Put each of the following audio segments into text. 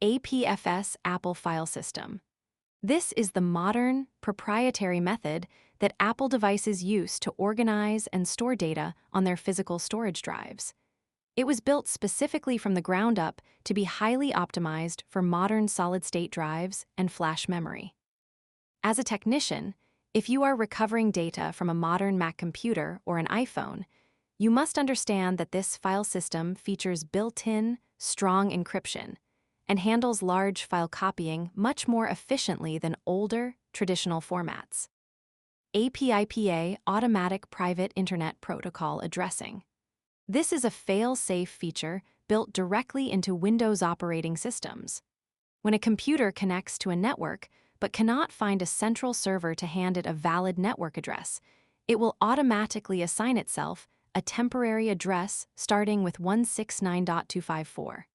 APFS Apple File System. This is the modern, proprietary method that Apple devices use to organize and store data on their physical storage drives. It was built specifically from the ground up to be highly optimized for modern solid-state drives and flash memory. As a technician, if you are recovering data from a modern Mac computer or an iPhone, you must understand that this file system features built-in, strong encryption and handles large file copying much more efficiently than older, traditional formats. APIPA Automatic Private Internet Protocol Addressing. This is a fail-safe feature built directly into Windows operating systems. When a computer connects to a network but cannot find a central server to hand it a valid network address, it will automatically assign itself a temporary address starting with 169.254.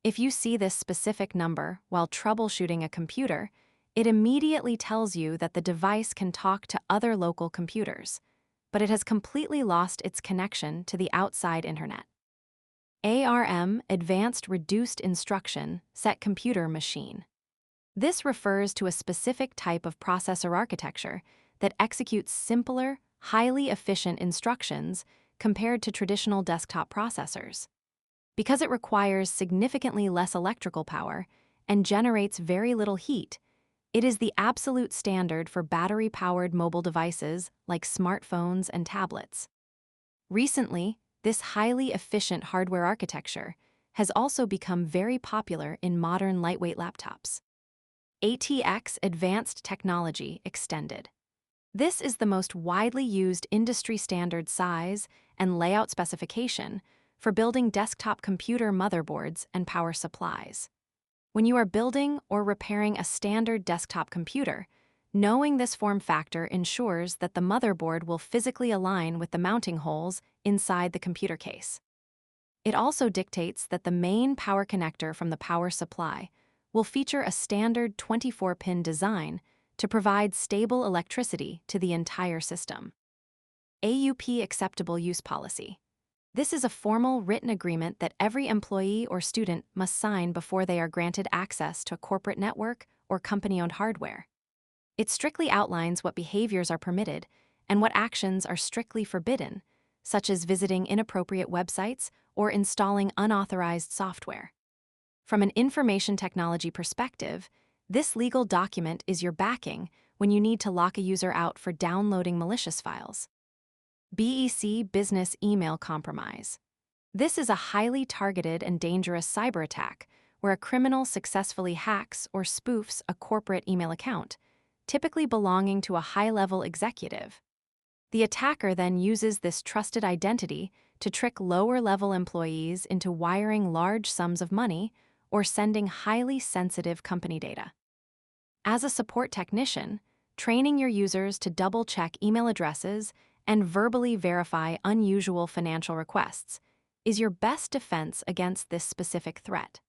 If you see this specific number while troubleshooting a computer, it immediately tells you that the device can talk to other local computers, but it has completely lost its connection to the outside internet. ARM Advanced Reduced Instruction Set Computer Machine. This refers to a specific type of processor architecture that executes simpler, highly efficient instructions compared to traditional desktop processors. Because it requires significantly less electrical power and generates very little heat, it is the absolute standard for battery-powered mobile devices like smartphones and tablets. Recently, this highly efficient hardware architecture has also become very popular in modern lightweight laptops. ATX Advanced Technology Extended. This is the most widely used industry-standard size and layout specification for building desktop computer motherboards and power supplies. When you are building or repairing a standard desktop computer, knowing this form factor ensures that the motherboard will physically align with the mounting holes inside the computer case. It also dictates that the main power connector from the power supply will feature a standard 24-pin design to provide stable electricity to the entire system. AUP Acceptable Use Policy. This is a formal written agreement that every employee or student must sign before they are granted access to a corporate network or company-owned hardware. It strictly outlines what behaviors are permitted and what actions are strictly forbidden, such as visiting inappropriate websites or installing unauthorized software. From an information technology perspective, this legal document is your backing when you need to lock a user out for downloading malicious files. BEC Business Email Compromise. This is a highly targeted and dangerous cyber attack where a criminal successfully hacks or spoofs a corporate email account, typically belonging to a high-level executive. The attacker then uses this trusted identity to trick lower-level employees into wiring large sums of money or sending highly sensitive company data. As a support technician, training your users to double-check email addresses and verbally verify unusual financial requests is your best defense against this specific threat.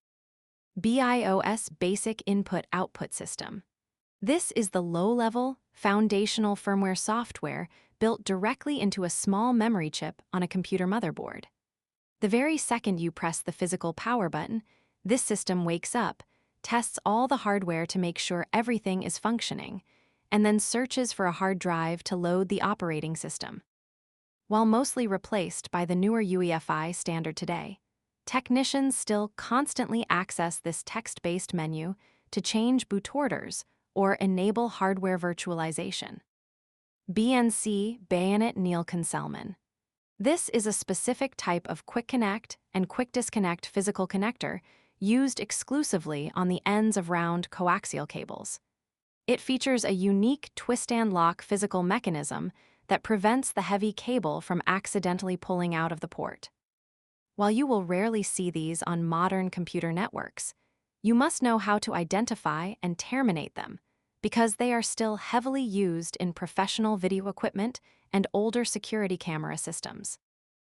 BIOS Basic Input-Output System. This is the low-level, foundational firmware software built directly into a small memory chip on a computer motherboard. The very second you press the physical power button, this system wakes up, tests all the hardware to make sure everything is functioning, and then searches for a hard drive to load the operating system. While mostly replaced by the newer UEFI standard today, technicians still constantly access this text-based menu to change boot orders or enable hardware virtualization. BNC Bayonet Neil-Conselman. This is a specific type of quick connect and quick disconnect physical connector used exclusively on the ends of round coaxial cables. It features a unique twist-and-lock physical mechanism that prevents the heavy cable from accidentally pulling out of the port. While you will rarely see these on modern computer networks, you must know how to identify and terminate them because they are still heavily used in professional video equipment and older security camera systems.